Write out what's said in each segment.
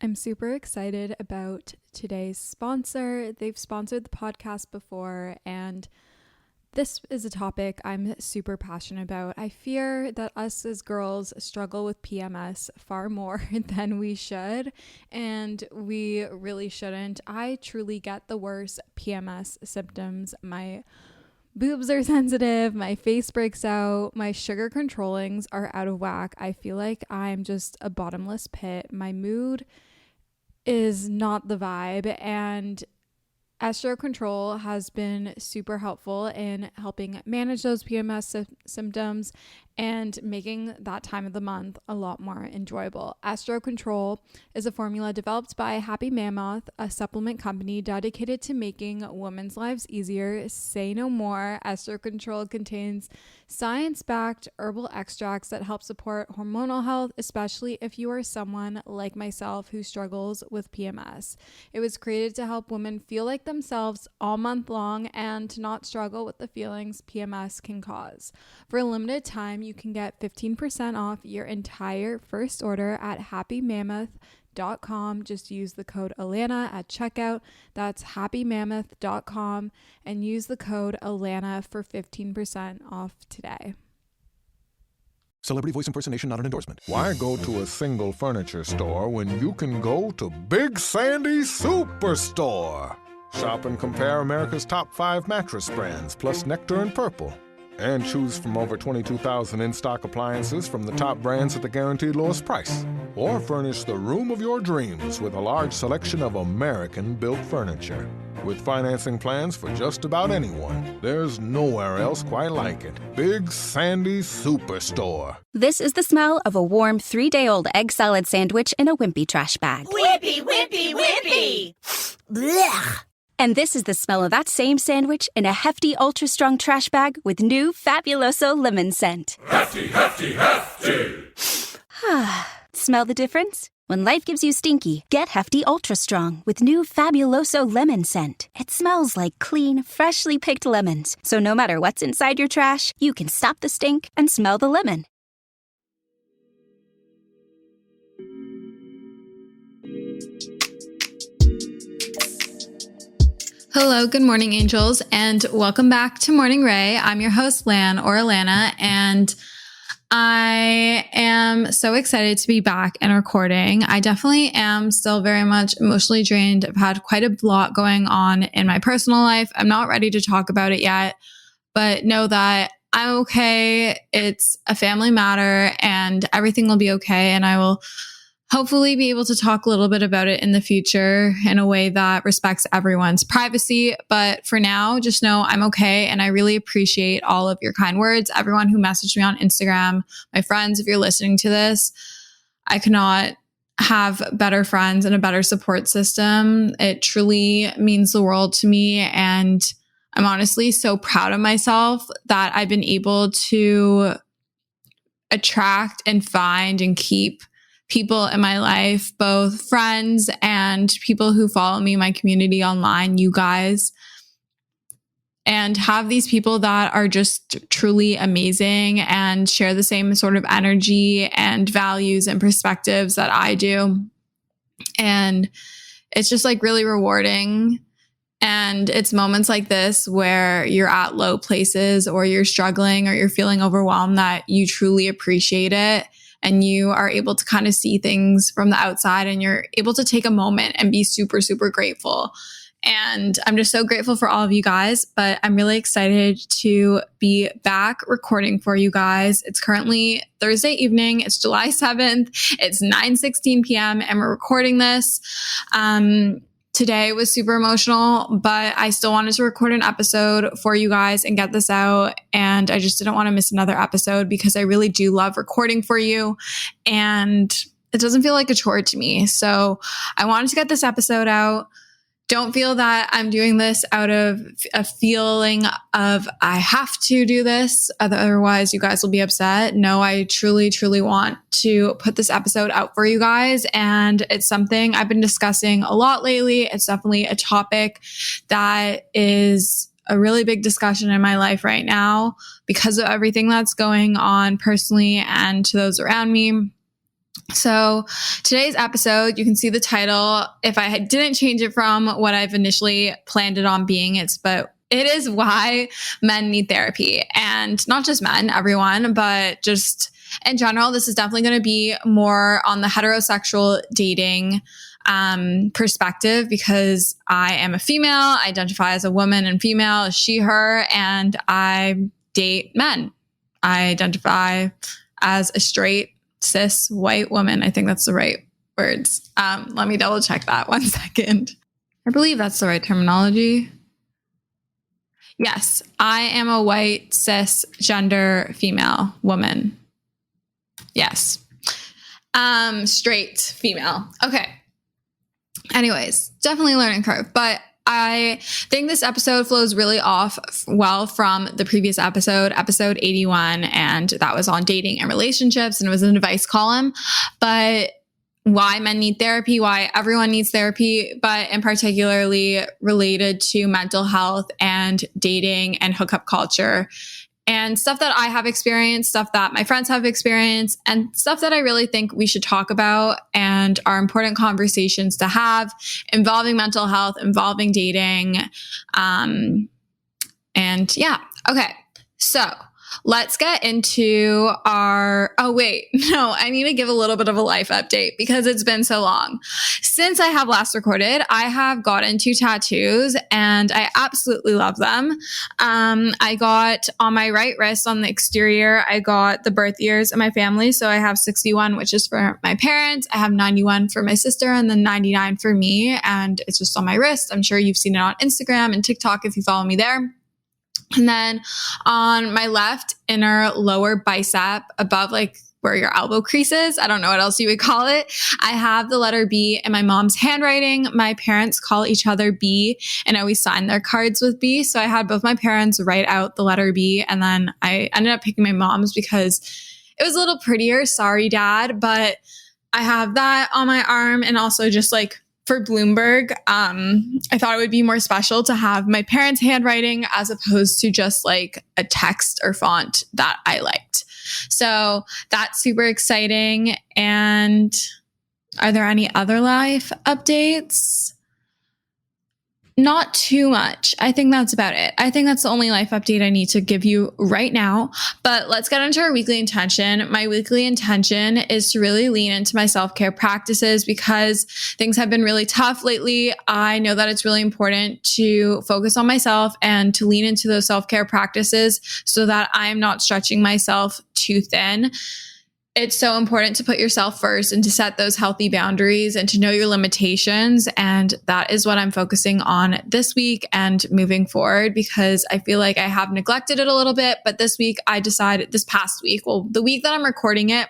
I'm super excited about today's sponsor. They've sponsored the podcast before, and this is a topic I'm super passionate about. I fear that us as girls struggle with PMS far more than we should, and we really shouldn't. I truly get the worst PMS symptoms. My boobs are sensitive, my face breaks out, my sugar controllings are out of whack. I feel like I'm just a bottomless pit. My mood is not the vibe, and estro control has been super helpful in helping manage those PMS symptoms and making that time of the month a lot more enjoyable. Estro Control is a formula developed by Happy Mammoth, a supplement company dedicated to making women's lives easier. Say no more. Estro Control contains science-backed herbal extracts that help support hormonal health, especially if you are someone like myself who struggles with PMS. It was created to help women feel like themselves all month long and to not struggle with the feelings PMS can cause. For a limited time, you can get 15% off your entire first order at happymammoth.com. Just use the code Alana at checkout. That's happymammoth.com and use the code Alana for 15% off today. Celebrity voice impersonation not an endorsement. Why go to a single furniture store when you can go to Big Sandy Superstore? Shop and compare America's top 5 mattress brands, plus Nectar and Purple. And choose from over 22,000 in-stock appliances from the top brands at the guaranteed lowest price. Or furnish the room of your dreams with a large selection of American-built furniture. With financing plans for just about anyone, there's nowhere else quite like it. Big Sandy Superstore. This is the smell of a warm 3-day-old egg salad sandwich in a wimpy trash bag. Wimpy, wimpy, wimpy! Blech! And this is the smell of that same sandwich in a hefty, ultra-strong trash bag with new Fabuloso lemon scent. Hefty, hefty, hefty! Smell the difference? When life gives you stinky, get Hefty Ultra Strong with new Fabuloso lemon scent. It smells like clean, freshly picked lemons. So no matter what's inside your trash, you can stop the stink and smell the lemon. Hello, good morning, angels, and welcome back to Morning Ray. I'm your host, Lan, or Alana, and I am so excited to be back and recording. I definitely am still very much emotionally drained. I've had quite a lot going on in my personal life. I'm not ready to talk about it yet, but know that I'm okay. It's a family matter and everything will be okay. And I will hopefully be able to talk a little bit about it in the future in a way that respects everyone's privacy. But for now, just know I'm okay. And I really appreciate all of your kind words. Everyone who messaged me on Instagram, my friends, if you're listening to this, I cannot have better friends and a better support system. It truly means the world to me. And I'm honestly so proud of myself that I've been able to attract and find and keep people in my life, both friends and people who follow me, my community online, you guys, and have these people that are just truly amazing and share the same sort of energy and values and perspectives that I do. And it's just like really rewarding. And it's moments like this where you're at low places or you're struggling or you're feeling overwhelmed that you truly appreciate it. And you are able to kind of see things from the outside and you're able to take a moment and be super, super grateful. And I'm just so grateful for all of you guys, but I'm really excited to be back recording for you guys. It's currently Thursday evening. It's July 7th. It's 9:16 p.m. and we're recording this. Today was super emotional, but I still wanted to record an episode for you guys and get this out. And I just didn't want to miss another episode because I really do love recording for you. And it doesn't feel like a chore to me. So I wanted to get this episode out. Don't feel that I'm doing this out of a feeling of I have to do this, otherwise you guys will be upset. No, I truly, truly want to put this episode out for you guys. And it's something I've been discussing a lot lately. It's definitely a topic that is a really big discussion in my life right now because of everything that's going on personally and to those around me. So today's episode, you can see the title. If I didn't change it from what I've initially planned it on being, it is why men need therapy. And not just men, everyone, but just in general, this is definitely going to be more on the heterosexual dating perspective, because I am a female, identify as a woman and female, she, her, and I date men. I identify as a straight, cis, white woman. I think that's the right words. Let me double check that 1 second. I believe that's the right terminology. Yes, I am a white, cisgender female woman. Yes. Straight female. Okay. Anyways, definitely learning curve, but I think this episode flows really well from the previous episode 81, and that was on dating and relationships, and it was an advice column. But why men need therapy, why everyone needs therapy, but in particularly related to mental health and dating and hookup culture, and stuff that I have experienced, stuff that my friends have experienced, and stuff that I really think we should talk about and are important conversations to have involving mental health, involving dating. And yeah. Okay. So let's get into I need to give a little bit of a life update because it's been so long. Since I have last recorded, I have gotten 2 tattoos and I absolutely love them. I got on my right wrist on the exterior, I got the birth years of my family. So I have 61, which is for my parents. I have 91 for my sister and then 99 for me. And it's just on my wrist. I'm sure you've seen it on Instagram and TikTok if you follow me there. And then on my left inner lower bicep, above like where your elbow crease is, I don't know what else you would call it, I have the letter B in my mom's handwriting. My parents call each other B and always sign their cards with B. So I had both my parents write out the letter B, and then I ended up picking my mom's because it was a little prettier. Sorry, Dad. But I have that on my arm, and also just like for Bloomberg, I thought it would be more special to have my parents' handwriting as opposed to just like a text or font that I liked. So that's super exciting. And are there any other life updates? Not too much. I think that's about it. I think that's the only life update I need to give you right now. But let's get into our weekly intention. My weekly intention is to really lean into my self-care practices because things have been really tough lately. I know that it's really important to focus on myself and to lean into those self-care practices so that I'm not stretching myself too thin. It's so important to put yourself first and to set those healthy boundaries and to know your limitations. And that is what I'm focusing on this week and moving forward, because I feel like I have neglected it a little bit. But this week I decided, the week that I'm recording it,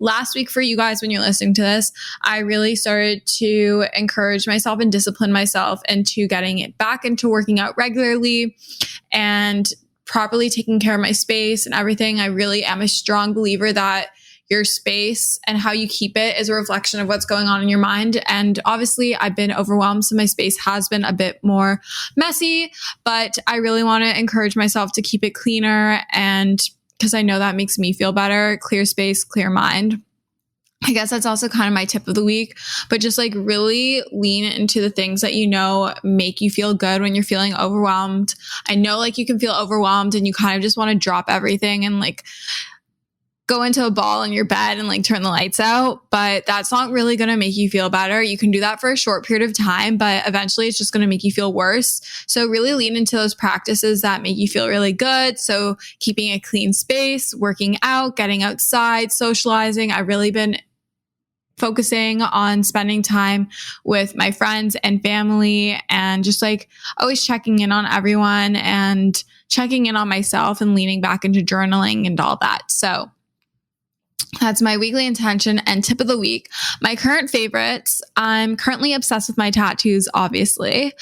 last week for you guys when you're listening to this, I really started to encourage myself and discipline myself into getting it back into working out regularly and properly taking care of my space and everything. I really am a strong believer that your space and how you keep it is a reflection of what's going on in your mind. And obviously I've been overwhelmed, so my space has been a bit more messy, but I really want to encourage myself to keep it cleaner, and because I know that makes me feel better. Clear space, clear mind. I guess that's also kind of my tip of the week, but just like really lean into the things that you know make you feel good when you're feeling overwhelmed. I know like you can feel overwhelmed and you kind of just want to drop everything and like go into a ball in your bed and like turn the lights out, but that's not really going to make you feel better. You can do that for a short period of time, but eventually it's just going to make you feel worse. So really lean into those practices that make you feel really good. So keeping a clean space, working out, getting outside, socializing. I've really been focusing on spending time with my friends and family and just like always checking in on everyone and checking in on myself and leaning back into journaling and all that. So that's my weekly intention and tip of the week. My current favorites, I'm currently obsessed with my tattoos, obviously.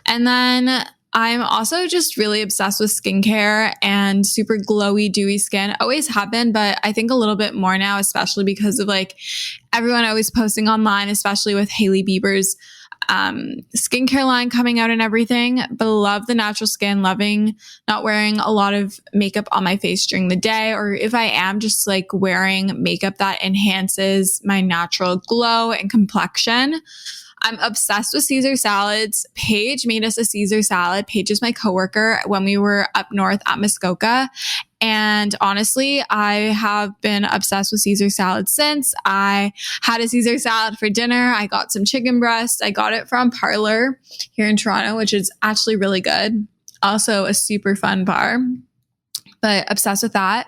And then I'm also just really obsessed with skincare and super glowy, dewy skin. Always have been, but I think a little bit more now, especially because of like everyone always posting online, especially with Hailey Bieber's skincare line coming out and everything, but love the natural skin, loving not wearing a lot of makeup on my face during the day, or if I am, just like wearing makeup that enhances my natural glow and complexion. I'm obsessed with Caesar salads. Paige made us a Caesar salad. Paige is my coworker when we were up north at Muskoka. And honestly, I have been obsessed with Caesar salad since. I had a Caesar salad for dinner. I got some chicken breast. I got it from Parlor here in Toronto, which is actually really good. Also a super fun bar, but obsessed with that.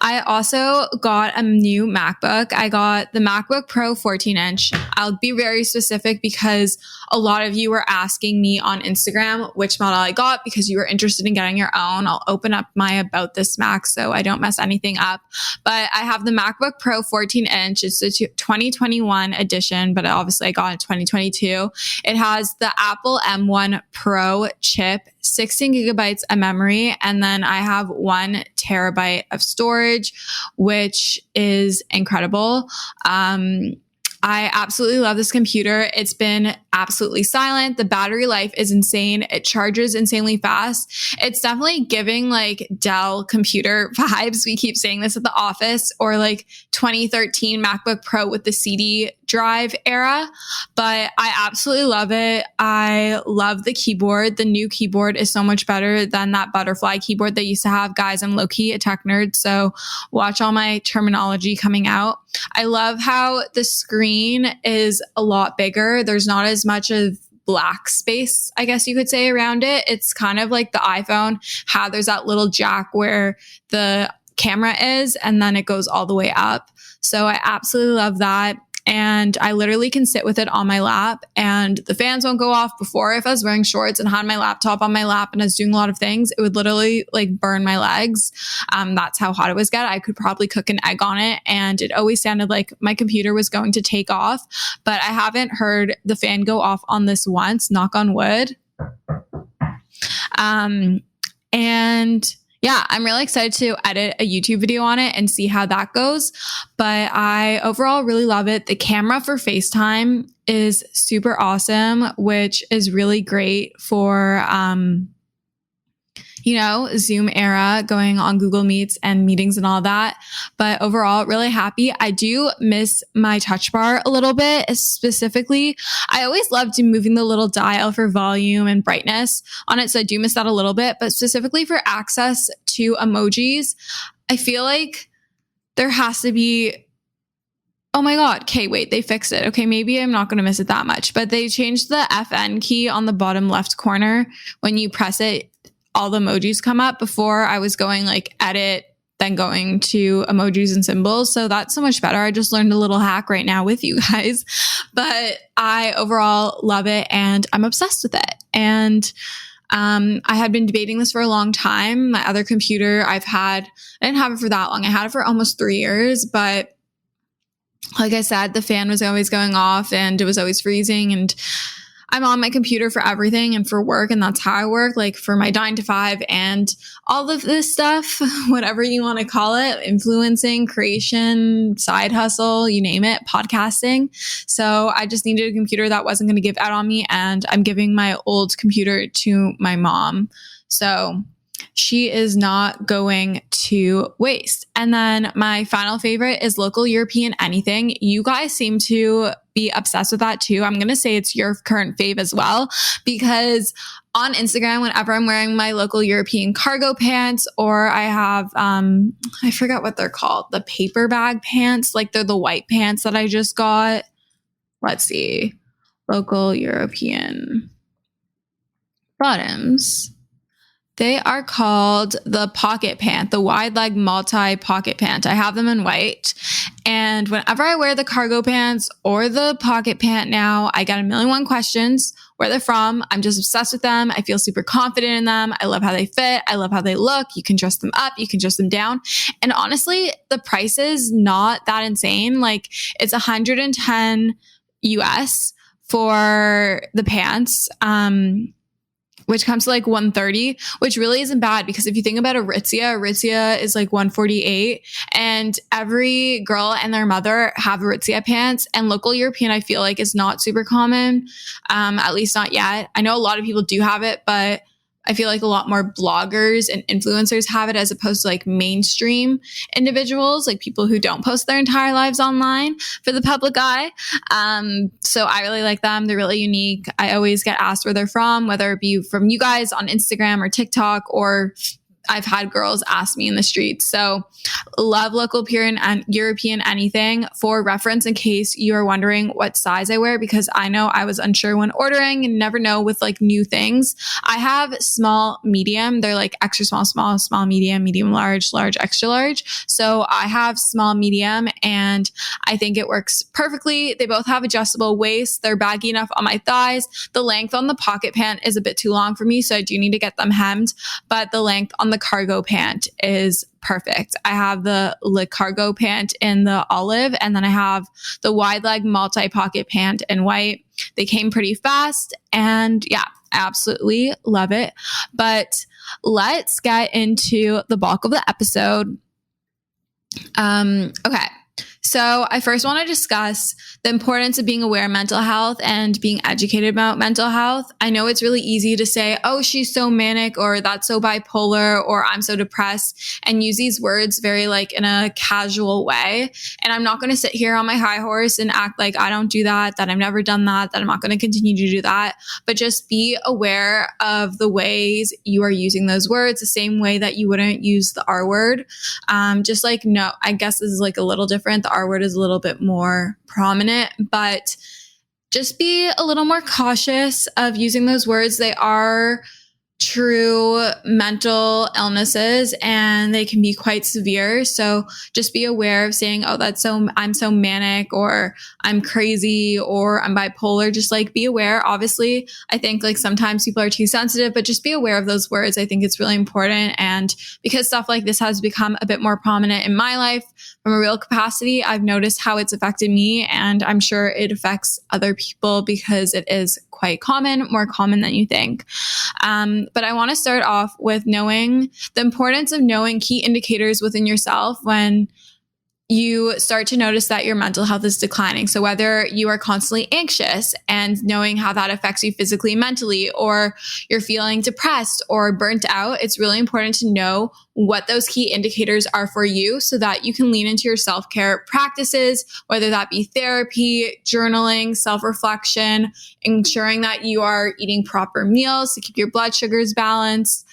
I also got a new MacBook. I got the MacBook Pro 14-inch. I'll be very specific because a lot of you were asking me on Instagram which model I got because you were interested in getting your own. I'll open up my About This Mac so I don't mess anything up. But I have the MacBook Pro 14-inch. It's the 2021 edition, but obviously I got it in 2022. It has the Apple M1 Pro chip, 16 gigabytes of memory, and then I have 1 terabyte of storage, which is incredible. I absolutely love this computer. It's been absolutely silent. The battery life is insane. It charges insanely fast. It's definitely giving like Dell computer vibes. We keep saying this at the office, or like 2013 MacBook Pro with the CD drive era, but I absolutely love it. I love the keyboard. The new keyboard is so much better than that butterfly keyboard they used to have. Guys, I'm low-key a tech nerd, so watch all my terminology coming out. I love how the screen is a lot bigger. There's not as much of black space, I guess you could say, around it. It's kind of like the iPhone, how there's that little jack where the camera is, and then it goes all the way up. So I absolutely love that. And I literally can sit with it on my lap and the fans won't go off. Before, if I was wearing shorts and had my laptop on my lap and I was doing a lot of things, it would literally like burn my legs. That's how hot it was getting. I could probably cook an egg on it, and it always sounded like my computer was going to take off, but I haven't heard the fan go off on this once, knock on wood. And yeah, I'm really excited to edit a YouTube video on it and see how that goes. But I overall really love it. The camera for FaceTime is super awesome, which is really great for, Zoom era, going on Google Meets and meetings and all that. But overall, really happy. I do miss my touch bar a little bit. Specifically, I always loved moving the little dial for volume and brightness on it. So I do miss that a little bit. But specifically for access to emojis, I feel like there has to be, oh my God. Okay, wait, they fixed it. Okay, maybe I'm not going to miss it that much. But they changed the FN key on the bottom left corner. When you press it, all the emojis come up. Before, I was going like edit, then going to emojis and symbols. So that's so much better. I just learned a little hack right now with you guys, but I overall love it and I'm obsessed with it. And I had been debating this for a long time. My other computer I didn't have it for that long. I had it for almost 3 years, but like I said, the fan was always going off and it was always freezing, and I'm on my computer for everything and for work, and that's how I work, like for my 9 to 5 and all of this stuff, whatever you want to call it, influencing, creation, side hustle, you name it, podcasting. So I just needed a computer that wasn't going to give out on me, and I'm giving my old computer to my mom. So she is not going to waste. And then my final favorite is local European anything. You guys seem to be obsessed with that too. I'm going to say it's your current fave as well, because on Instagram, whenever I'm wearing my local European cargo pants, or I have, I forget what they're called, the paper bag pants, like they're the white pants that I just got. Let's see, local European bottoms. They are called the pocket pant, the wide leg multi pocket pant. I have them in white. And whenever I wear the cargo pants or the pocket pant now, I get a million one questions where they're from. I'm just obsessed with them. I feel super confident in them. I love how they fit. I love how they look. You can dress them up. You can dress them down. And honestly, the price is not that insane. Like it's 110 US for the pants. which comes to like 130, which really isn't bad because if you think about Aritzia is like 148, and every girl and their mother have Aritzia pants, and local European, I feel like, is not super common. At least not yet. I know a lot of people do have it, but I feel like a lot more bloggers and influencers have it as opposed to like mainstream individuals, like people who don't post their entire lives online for the public eye. So I really like them. They're really unique. I always get asked where they're from, whether it be from you guys on Instagram or TikTok, or I've had girls ask me in the streets. So love local European anything. For reference, in case you are wondering what size I wear, because I know I was unsure when ordering and never know with like new things. I have small, medium. They're like extra small, medium, large, extra large. So I have small, medium, and I think it works perfectly. They both have adjustable waists. They're baggy enough on my thighs. The length on the pocket pant is a bit too long for me, so I do need to get them hemmed, but the length on the cargo pant is perfect. I have the cargo pant in the olive, and then I have the wide leg multi-pocket pant in white. They came pretty fast, and yeah, I absolutely love it. But let's get into the bulk of the episode. Okay. So I first want to discuss the importance of being aware of mental health and being educated about mental health. I know it's really easy to say, oh, she's so manic, or that's so bipolar, or I'm so depressed, and use these words very like in a casual way. And I'm not going to sit here on my high horse and act like I don't do that I've never done that I'm not going to continue to do that. But just be aware of the ways you are using those words, the same way that you wouldn't use the R word. Just like, no, I guess this is like a little different. The R word is a little bit more prominent, but just be a little more cautious of using those words. They are true mental illnesses and they can be quite severe. So just be aware of saying, oh, I'm so manic, or I'm crazy, or I'm bipolar. Just like be aware. Obviously, I think like sometimes people are too sensitive, but just be aware of those words. I think it's really important. And because stuff like this has become a bit more prominent in my life from a real capacity, I've noticed how it's affected me, and I'm sure it affects other people because it is quite common, more common than you think. But I want to start off with knowing the importance of knowing key indicators within yourself when you start to notice that your mental health is declining. So whether you are constantly anxious and knowing how that affects you physically, mentally, or you're feeling depressed or burnt out, it's really important to know what those key indicators are for you so that you can lean into your self-care practices, whether that be therapy, journaling, self-reflection, ensuring that you are eating proper meals to keep your blood sugars balanced,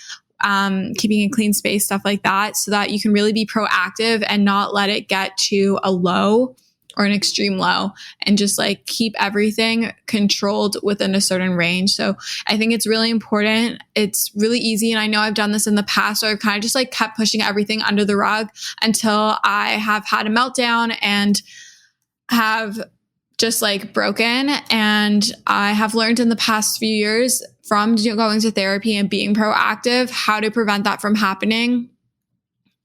keeping a clean space, stuff like that, so that you can really be proactive and not let it get to a low or an extreme low, and just like keep everything controlled within a certain range. So I think it's really important. It's really easy. And I know I've done this in the past, so I've kind of just like kept pushing everything under the rug until I have had a meltdown and have just like broken. And I have learned in the past few years from going to therapy and being proactive how to prevent that from happening.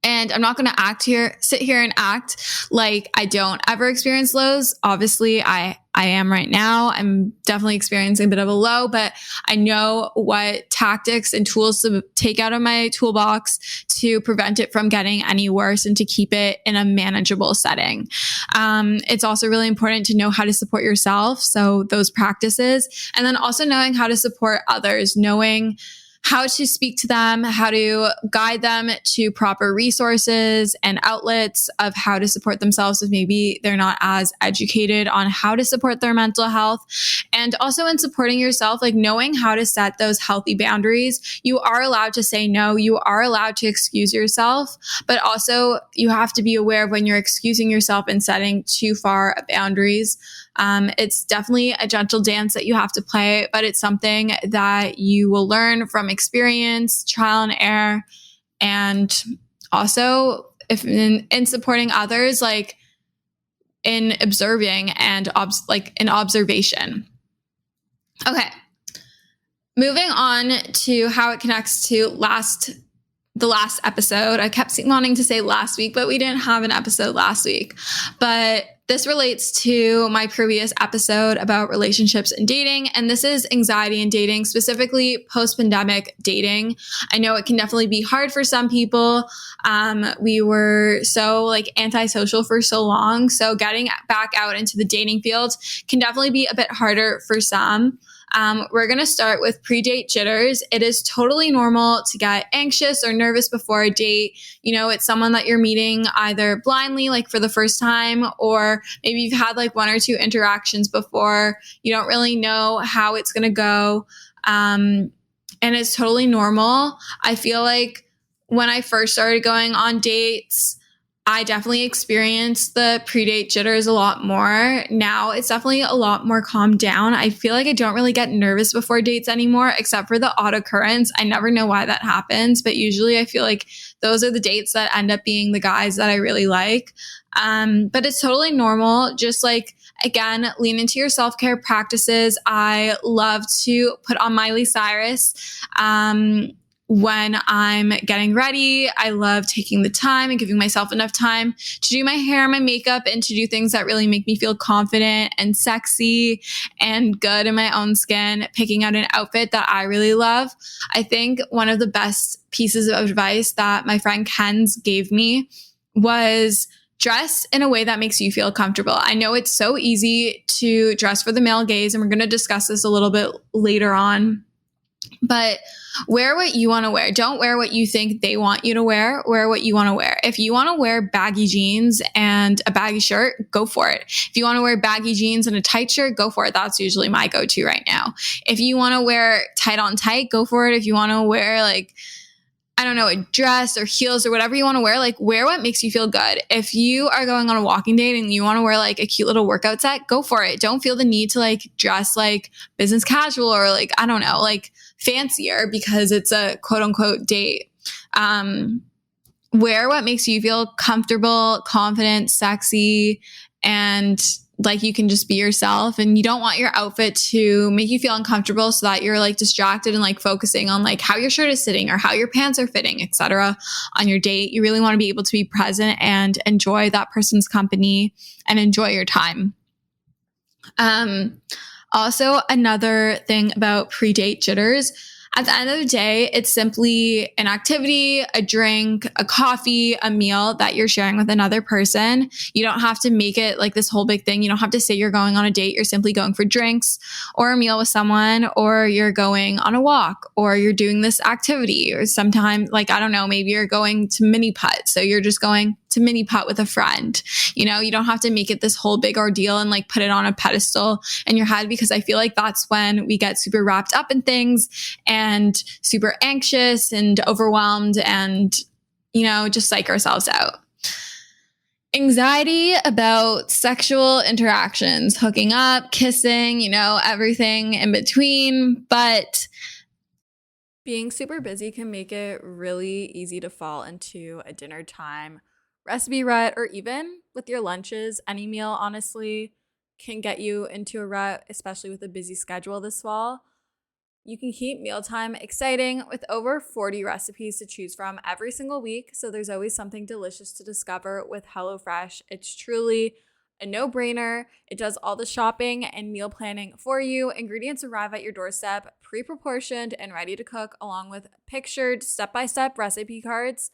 And I'm not going to sit here and act like I don't ever experience lows. Obviously, I am right now. I'm definitely experiencing a bit of a low, but I know what tactics and tools to take out of my toolbox to prevent it from getting any worse and to keep it in a manageable setting. It's also really important to know how to support yourself. So those practices, and then also knowing how to support others, knowing how to speak to them, how to guide them to proper resources and outlets of how to support themselves if maybe they're not as educated on how to support their mental health. And also in supporting yourself, like knowing how to set those healthy boundaries. You are allowed to say no, you are allowed to excuse yourself, but also you have to be aware of when you're excusing yourself and setting too far boundaries. It's definitely a gentle dance that you have to play, but it's something that you will learn from experience, trial and error, and also if in supporting others, like in observing and in observation. Okay. Moving on to how it connects to the last episode. I kept wanting to say last week, but we didn't have an episode last week. But this relates to my previous episode about relationships and dating. And this is anxiety and dating, specifically post-pandemic dating. I know it can definitely be hard for some people. We were so like antisocial for so long. So getting back out into the dating field can definitely be a bit harder for some. We're going to start with pre-date jitters. It is totally normal to get anxious or nervous before a date. You know, it's someone that you're meeting either blindly, like for the first time, or maybe you've had like one or two interactions before. You don't really know how it's going to go. And it's totally normal. I feel like when I first started going on dates, I definitely experienced the pre-date jitters a lot more. Now it's definitely a lot more calmed down. I feel like I don't really get nervous before dates anymore, except for the odd occurrence. I never know why that happens, but usually I feel like those are the dates that end up being the guys that I really like. But it's totally normal. Just like, again, lean into your self-care practices. I love to put on Miley Cyrus. When I'm getting ready, I love taking the time and giving myself enough time to do my hair and my makeup and to do things that really make me feel confident and sexy and good in my own skin, picking out an outfit that I really love. I think one of the best pieces of advice that my friend Ken's gave me was dress in a way that makes you feel comfortable. I know it's so easy to dress for the male gaze, and we're going to discuss this a little bit later on. But wear what you want to wear. Don't wear what you think they want you to wear. Wear what you want to wear. If you want to wear baggy jeans and a baggy shirt, go for it. If you want to wear baggy jeans and a tight shirt, go for it. That's usually my go-to right now. If you want to wear tight on tight, go for it. If you want to wear like, I don't know, a dress or heels or whatever you want to wear, like wear what makes you feel good. If you are going on a walking date and you want to wear like a cute little workout set, go for it. Don't feel the need to like dress like business casual or like, I don't know, like fancier because it's a quote unquote date. Wear what makes you feel comfortable, confident, sexy, and like you can just be yourself. And you don't want your outfit to make you feel uncomfortable so that you're like distracted and like focusing on like how your shirt is sitting or how your pants are fitting, etc. on your date. You really want to be able to be present and enjoy that person's company and enjoy your time. Also, another thing about pre-date jitters, at the end of the day, it's simply an activity, a drink, a coffee, a meal that you're sharing with another person. You don't have to make it like this whole big thing. You don't have to say you're going on a date. You're simply going for drinks or a meal with someone, or you're going on a walk, or you're doing this activity, or sometimes like, I don't know, maybe you're going to mini putt. So you're just going to mini putt with a friend. You know, you don't have to make it this whole big ordeal and like put it on a pedestal in your head, because I feel like that's when we get super wrapped up in things and super anxious and overwhelmed and, you know, just psych ourselves out. Anxiety about sexual interactions, hooking up, kissing, you know, everything in between. But being super busy can make it really easy to fall into a dinner time recipe rut, or even with your lunches. Any meal, honestly, can get you into a rut, especially with a busy schedule this fall. You can keep mealtime exciting with over 40 recipes to choose from every single week, so there's always something delicious to discover with HelloFresh. It's truly a no-brainer. It does all the shopping and meal planning for you. Ingredients arrive at your doorstep, pre-proportioned and ready to cook, along with pictured step-by-step recipe cards.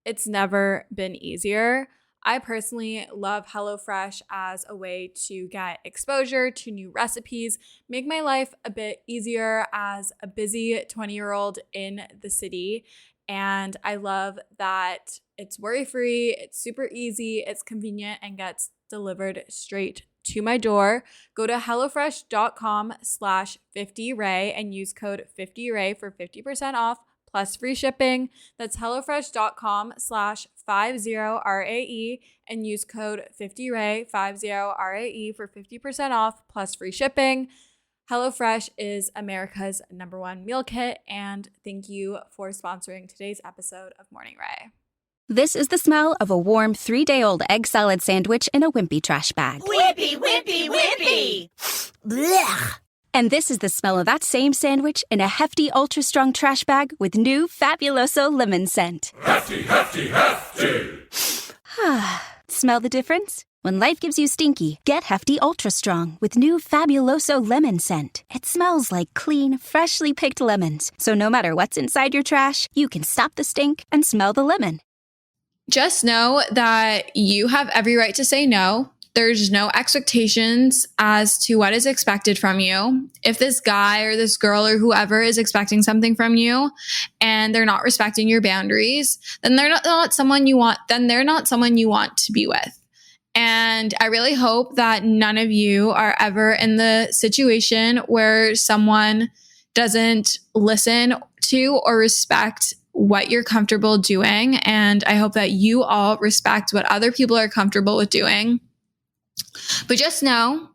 It's never been easier. I personally love HelloFresh as a way to get exposure to new recipes, make my life a bit easier as a busy 20-year-old in the city. And I love that it's worry-free, it's super easy, it's convenient, and gets delivered straight to my door. Go to hellofresh.com/50ray and use code 50ray for 50% off plus free shipping. That's hellofresh.com/50RAE and use code 50ray, 50RAE for 50% off plus free shipping. HelloFresh is America's #1 meal kit, and thank you for sponsoring today's episode of Morning Ray. This is the smell of a warm 3-day-old egg salad sandwich in a wimpy trash bag. Wimpy, wimpy, wimpy! Blech. And this is the smell of that same sandwich in a hefty, ultra-strong trash bag with new Fabuloso lemon scent. Hefty, hefty, hefty. Smell the difference? When life gives you stinky, get Hefty Ultra Strong with new Fabuloso lemon scent. It smells like clean, freshly picked lemons. So no matter what's inside your trash, you can stop the stink and smell the lemon. Just know that you have every right to say no. There's no expectations as to what is expected from you. If this guy or this girl or whoever is expecting something from you and they're not respecting your boundaries, then they're not someone you want. Then they're not someone you want to be with. And I really hope that none of you are ever in the situation where someone doesn't listen to or respect what you're comfortable doing. And I hope that you all respect what other people are comfortable with doing. But just know,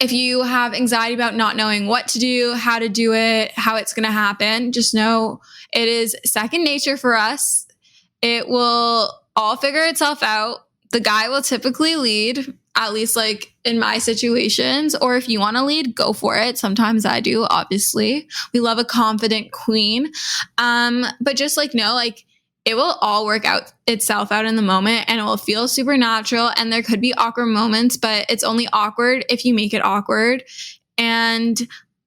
if you have anxiety about not knowing what to do, how to do it, how it's going to happen, just know it is second nature for us. It will all figure itself out. The guy will typically lead, at least like in my situations, or if you want to lead, go for it. Sometimes I do, obviously. We love a confident queen. But just like know, like it will all work out itself out in the moment and it will feel super natural. And there could be awkward moments, but it's only awkward if you make it awkward. And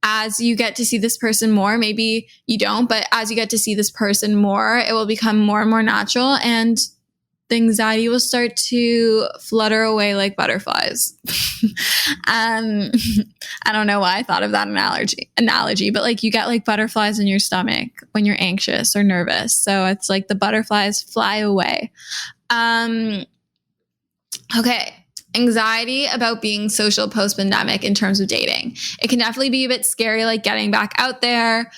as you get to see this person more, maybe you don't, but as you get to see this person more, it will become more and more natural and the anxiety will start to flutter away like butterflies. I don't know why I thought of that analogy, but like you get like butterflies in your stomach when you're anxious or nervous. So it's like the butterflies fly away. Okay. Anxiety about being social post-pandemic in terms of dating. It can definitely be a bit scary, like getting back out there,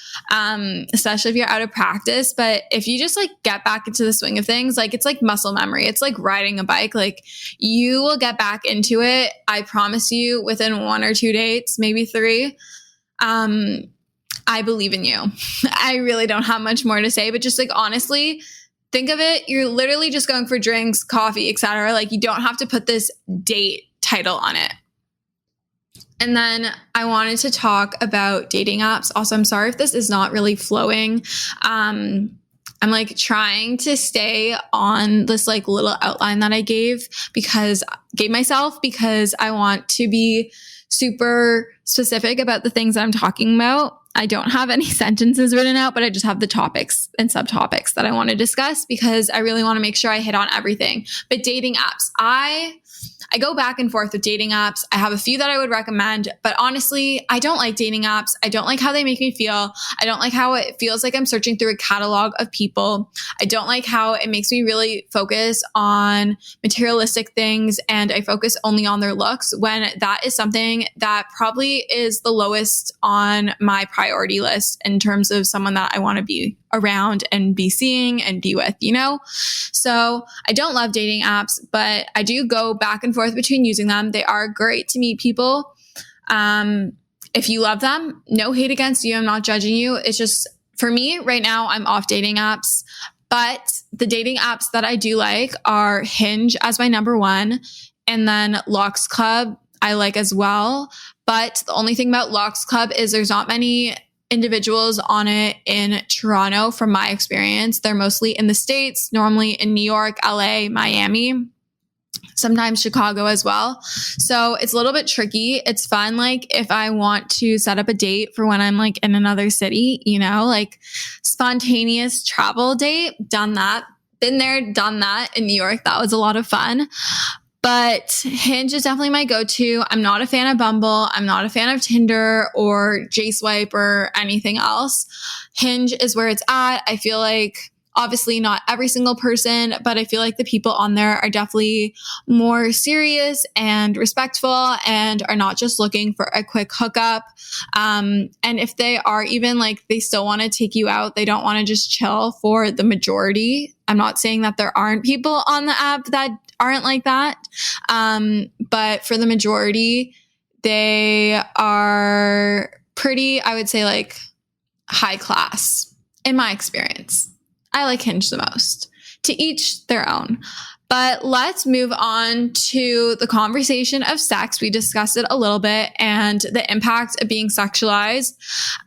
especially if you're out of practice. But if you just like get back into the swing of things, like it's like muscle memory. It's like riding a bike. Like you will get back into it. I promise you within 1 or 2 dates, maybe 3. I believe in you. I really don't have much more to say, but just like honestly, think of it, you're literally just going for drinks, coffee, etc. Like you don't have to put this date title on it. And then I wanted to talk about dating apps. Also, I'm sorry if this is not really flowing. I'm like trying to stay on this like little outline that I gave myself because I want to be super specific about the things that I'm talking about. I don't have any sentences written out, but I just have the topics and subtopics that I want to discuss because I really want to make sure I hit on everything. But dating apps, I go back and forth with dating apps. I have a few that I would recommend, but honestly, I don't like dating apps. I don't like how they make me feel. I don't like how it feels like I'm searching through a catalog of people. I don't like how it makes me really focus on materialistic things and I focus only on their looks when that is something that probably is the lowest on my priority list in terms of someone that I want to be around and be seeing and be with, you know? So I don't love dating apps, but I do go back and forth between using them. They are great to meet people. If you love them, no hate against you. I'm not judging you. It's just for me right now, I'm off dating apps, but the dating apps that I do like are Hinge as my number 1. And then Lux Club I like as well. But the only thing about Lux Club is there's not many individuals on it in Toronto from my experience. They're mostly in the States, normally in New York, LA, Miami, sometimes Chicago as well. So it's a little bit tricky. It's fun, like if I want to set up a date for when I'm like in another city, you know, like spontaneous travel date, done that. Been there, done that in New York. That was a lot of fun. But Hinge is definitely my go-to. I'm not a fan of Bumble. I'm not a fan of Tinder or J-Swipe or anything else. Hinge is where it's at. I feel like obviously not every single person, but I feel like the people on there are definitely more serious and respectful and are not just looking for a quick hookup. And if they are even like, they still want to take you out, they don't want to just chill for the majority. I'm not saying that there aren't people on the app that aren't like that. But for the majority, they are pretty, I would say like high class in my experience. I like Hinge the most. To each their own. But let's move on to the conversation of sex. We discussed it a little bit and the impact of being sexualized.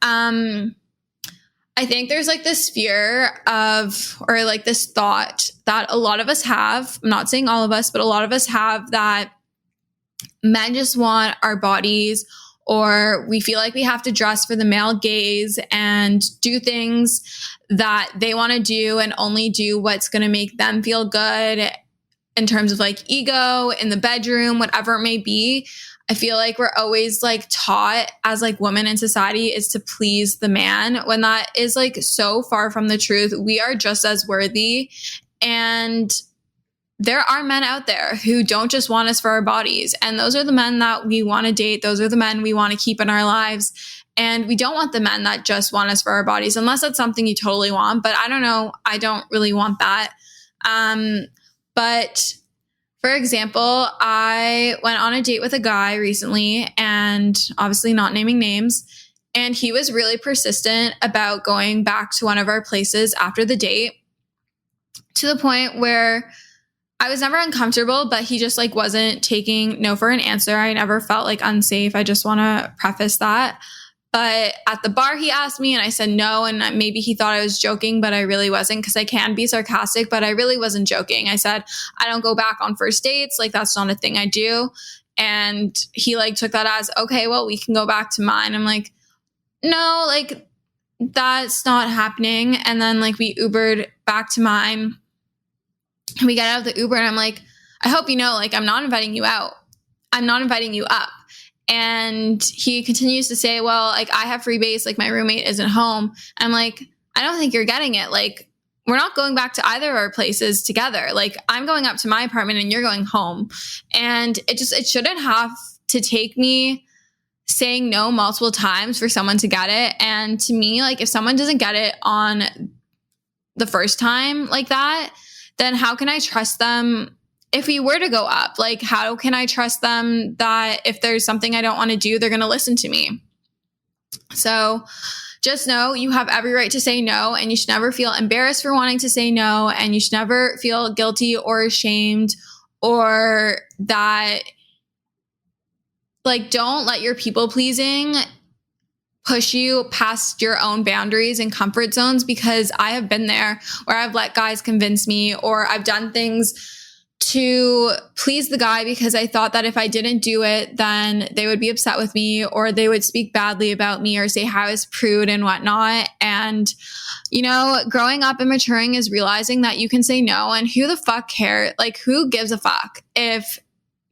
I think there's like this fear of, or like this thought that a lot of us have, I'm not saying all of us, but a lot of us have, that men just want our bodies, or we feel like we have to dress for the male gaze and do things that they want to do and only do what's going to make them feel good in terms of like ego in the bedroom, whatever it may be. I feel like we're always like taught as like women in society is to please the man, when that is like so far from the truth. We are just as worthy. And there are men out there who don't just want us for our bodies. And those are the men that we want to date. Those are the men we want to keep in our lives. And we don't want the men that just want us for our bodies, unless that's something you totally want. But I don't know. I don't really want that. But for example, I went on a date with a guy recently, and obviously not naming names, and he was really persistent about going back to one of our places after the date, to the point where I was never uncomfortable, but he just like wasn't taking no for an answer. I never felt like unsafe. I just want to preface that. But at the bar, he asked me and I said no. And maybe he thought I was joking, but I really wasn't, because I can be sarcastic, but I really wasn't joking. I said, I don't go back on first dates. Like, that's not a thing I do. And he like took that as, okay, well, we can go back to mine. I'm like, no, like that's not happening. And then like we Ubered back to mine. And we got out of the Uber and I'm like, I hope you know, like, I'm not inviting you out. I'm not inviting you up. And he continues to say, well, like, I have free base, like my roommate isn't home. I'm like, I don't think you're getting it. Like, we're not going back to either of our places together. Like, I'm going up to my apartment and you're going home. And it shouldn't have to take me saying no multiple times for someone to get it. And to me, like, if someone doesn't get it on the first time like that, then how can I trust them if we were to go up? Like, how can I trust them that if there's something I don't want to do, they're going to listen to me? So just know you have every right to say no, and you should never feel embarrassed for wanting to say no, and you should never feel guilty or ashamed, or that, like, don't let your people pleasing push you past your own boundaries and comfort zones, because I have been there where I've let guys convince me, or I've done things to please the guy because I thought that if I didn't do it, then they would be upset with me, or they would speak badly about me, or say how I was prude and whatnot. And, you know, growing up and maturing is realizing that you can say no, and who the fuck cares? Like, who gives a fuck if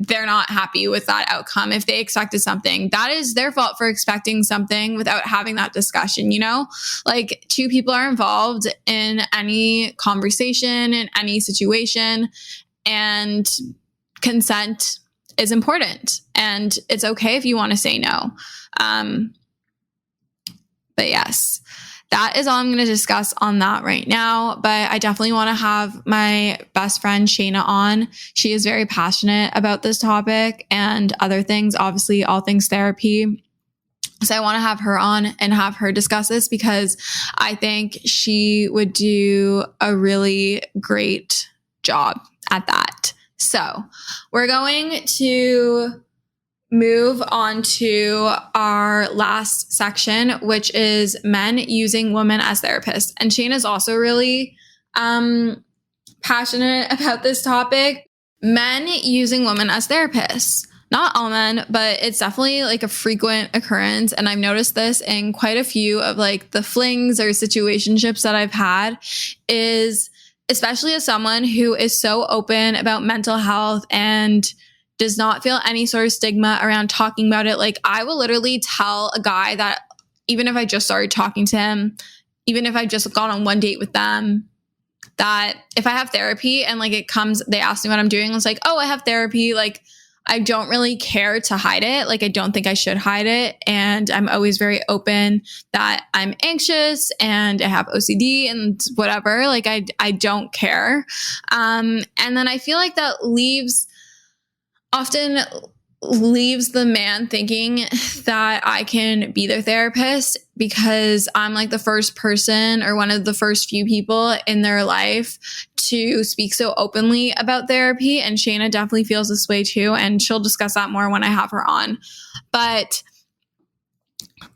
they're not happy with that outcome? If they expected something, that is their fault for expecting something without having that discussion, you know? Like, two people are involved in any conversation, in any situation, and consent is important. And it's okay if you want to say no. But yes, that is all I'm going to discuss on that right now. But I definitely want to have my best friend Shayna on. She is very passionate about this topic and other things, obviously all things therapy. So I want to have her on and have her discuss this, because I think she would do a really great job at that. So we're going to move on to our last section, which is men using women as therapists. And Shane is also really passionate about this topic. Men using women as therapists. Not all men, but it's definitely like a frequent occurrence. And I've noticed this in quite a few of like the flings or situationships that I've had, is especially as someone who is so open about mental health and does not feel any sort of stigma around talking about it. Like, I will literally tell a guy that even if I just started talking to him, even if I've just gone on one date with them, that if I have therapy and like it comes, they ask me what I'm doing, it's like, oh, I have therapy. Like, I don't really care to hide it. Like, I don't think I should hide it. And I'm always very open that I'm anxious and I have OCD and whatever. Like, I don't care. And then I feel like that often leaves the man thinking that I can be their therapist because I'm like the first person or one of the first few people in their life to speak so openly about therapy. And Shayna definitely feels this way too. And she'll discuss that more when I have her on. But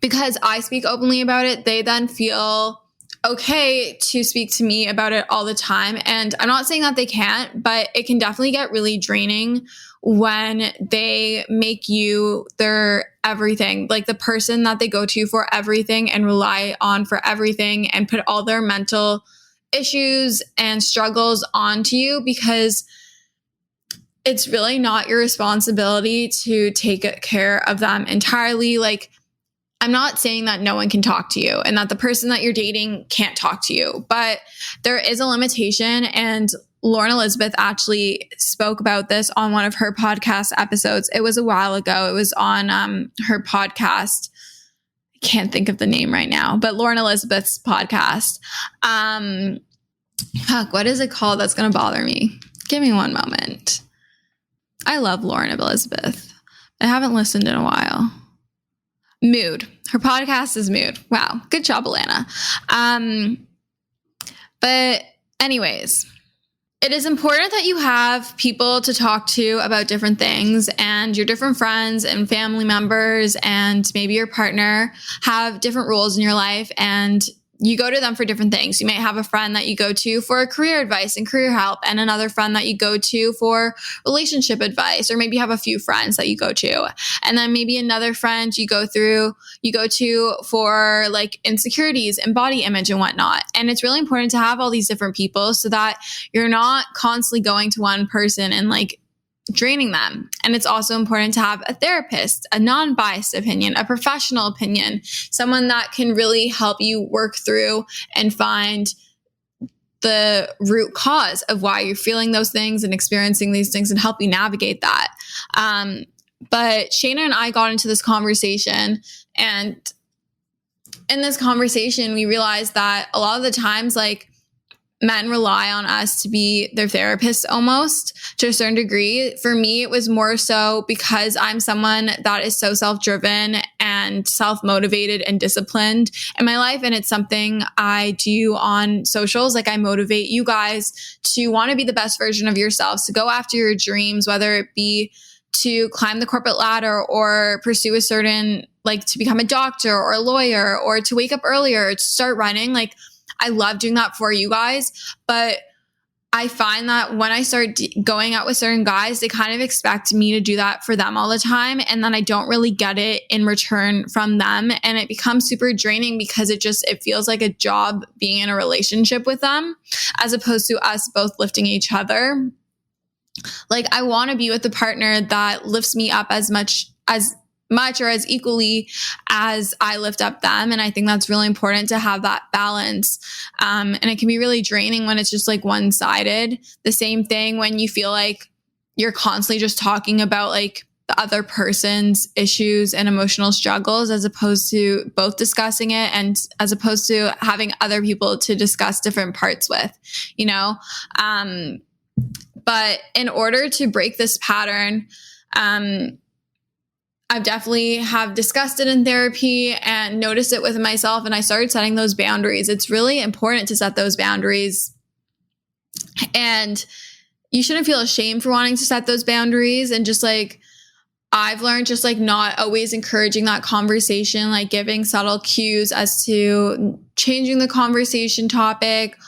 because I speak openly about it, they then feel okay to speak to me about it all the time. And I'm not saying that they can't, but it can definitely get really draining when they make you their everything, like the person that they go to for everything and rely on for everything and put all their mental issues and struggles onto you, because it's really not your responsibility to take care of them entirely. Like, I'm not saying that no one can talk to you and that the person that you're dating can't talk to you, but there is a limitation. And Lauren Elizabeth actually spoke about this on one of her podcast episodes. It was a while ago. It was on her podcast. I can't think of the name right now, but Lauren Elizabeth's podcast. What is it called? That's going to bother me. Give me one moment. I love Lauren Elizabeth. I haven't listened in a while. Mood. Her podcast is Mood. Wow. Good job, Alana. But anyways, it is important that you have people to talk to about different things, and your different friends and family members and maybe your partner have different roles in your life, and you go to them for different things. You might have a friend that you go to for career advice and career help, and another friend that you go to for relationship advice, or maybe you have a few friends that you go to. And then maybe another friend you go to for like insecurities and body image and whatnot. And it's really important to have all these different people so that you're not constantly going to one person and like draining them. And it's also important to have a therapist, a non-biased opinion, a professional opinion, someone that can really help you work through and find the root cause of why you're feeling those things and experiencing these things and help you navigate that. But Shayna and I got into this conversation, and in this conversation, we realized that a lot of the times, like, men rely on us to be their therapist almost to a certain degree. For me, it was more so because I'm someone that is so self-driven and self-motivated and disciplined in my life. And it's something I do on socials. Like, I motivate you guys to want to be the best version of yourselves, to go after your dreams, whether it be to climb the corporate ladder or pursue a certain, like, to become a doctor or a lawyer, or to wake up earlier, to start running. Like, I love doing that for you guys, but I find that when I start going out with certain guys, they kind of expect me to do that for them all the time. And then I don't really get it in return from them. And it becomes super draining because it feels like a job being in a relationship with them, as opposed to us both lifting each other. Like, I want to be with a partner that lifts me up as much or as equally as I lift up them. And I think that's really important to have that balance. And it can be really draining when it's just like one-sided. The same thing when you feel like you're constantly just talking about like the other person's issues and emotional struggles, as opposed to both discussing it, and as opposed to having other people to discuss different parts with, you know? But in order to break this pattern, I've definitely have discussed it in therapy and noticed it with myself. And I started setting those boundaries. It's really important to set those boundaries. And you shouldn't feel ashamed for wanting to set those boundaries. And just like, I've learned just like not always encouraging that conversation, like giving subtle cues as to changing the conversation topic,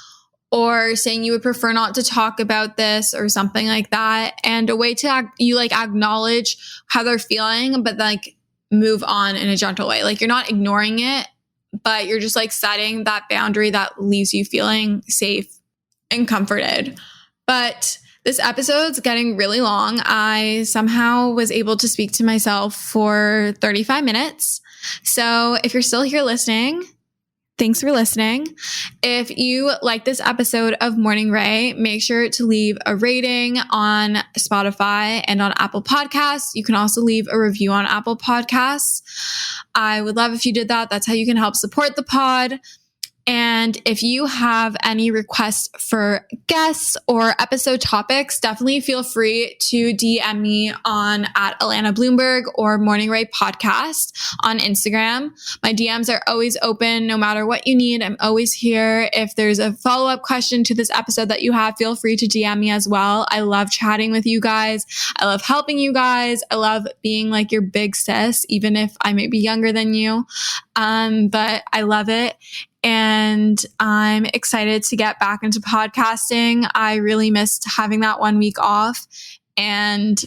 or saying you would prefer not to talk about this or something like that. And a way to acknowledge how they're feeling, but like move on in a gentle way. Like, you're not ignoring it, but you're just like setting that boundary that leaves you feeling safe and comforted. But this episode's getting really long. I somehow was able to speak to myself for 35 minutes. So if you're still here listening, thanks for listening. If you like this episode of Morning Ray, make sure to leave a rating on Spotify and on Apple Podcasts. You can also leave a review on Apple Podcasts. I would love if you did that. That's how you can help support the pod. And if you have any requests for guests or episode topics, definitely feel free to DM me on at Alana Bloomberg or Morning Ray Podcast on Instagram. My DMs are always open no matter what you need. I'm always here. If there's a follow-up question to this episode that you have, feel free to DM me as well. I love chatting with you guys. I love helping you guys. I love being like your big sis, even if I may be younger than you. But I love it. And I'm excited to get back into podcasting. I really missed having that 1 week off. And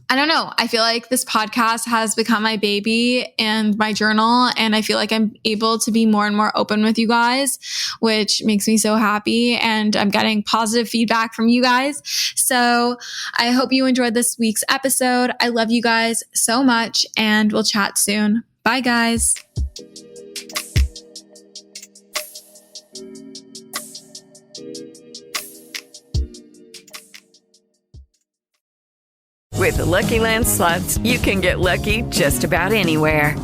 I don't know. I feel like this podcast has become my baby and my journal. And I feel like I'm able to be more and more open with you guys, which makes me so happy. And I'm getting positive feedback from you guys. So I hope you enjoyed this week's episode. I love you guys so much, and we'll chat soon. Bye, guys. With the Lucky Land Slots, you can get lucky just about anywhere.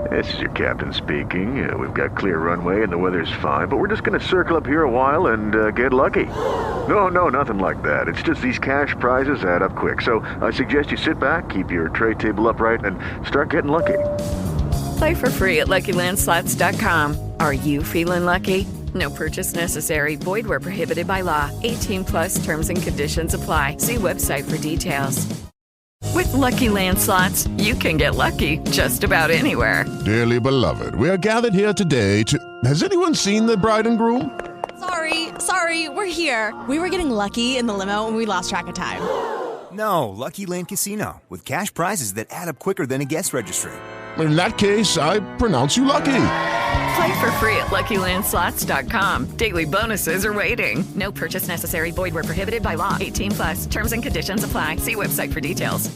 This is your captain speaking. We've got clear runway and the weather's fine, but we're just going to circle up here a while and get lucky. No, nothing like that. It's just these cash prizes add up quick. So I suggest you sit back, keep your tray table upright, and start getting lucky. Play for free at LuckyLandSlots.com. Are you feeling lucky? No purchase necessary. Void where prohibited by law. 18+ terms and conditions apply. See website for details. With Lucky Land Slots, you can get lucky just about anywhere. Dearly beloved, we are gathered here today to... Has anyone seen the bride and groom? Sorry, we're here. We were getting lucky in the limo and we lost track of time. No, Lucky Land Casino, with cash prizes that add up quicker than a guest registry. In that case, I pronounce you lucky. Play for free at LuckyLandSlots.com. Daily bonuses are waiting. No purchase necessary. Void where prohibited by law. 18+. Terms and conditions apply. See website for details.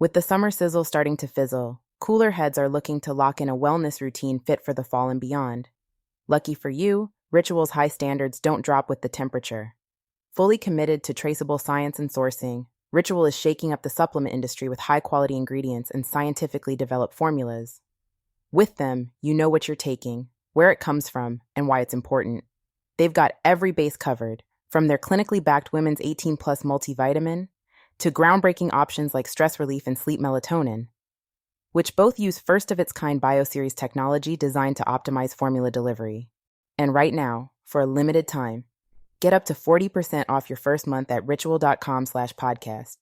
With the summer sizzle starting to fizzle, cooler heads are looking to lock in a wellness routine fit for the fall and beyond. Lucky for you, Ritual's high standards don't drop with the temperature. Fully committed to traceable science and sourcing, Ritual is shaking up the supplement industry with high-quality ingredients and scientifically developed formulas. With them, you know what you're taking, where it comes from, and why it's important. They've got every base covered, from their clinically backed women's 18+ multivitamin to groundbreaking options like stress relief and sleep melatonin, which both use first-of-its-kind BioSeries technology designed to optimize formula delivery. And right now, for a limited time, get up to 40% off your first month at ritual.com/podcast.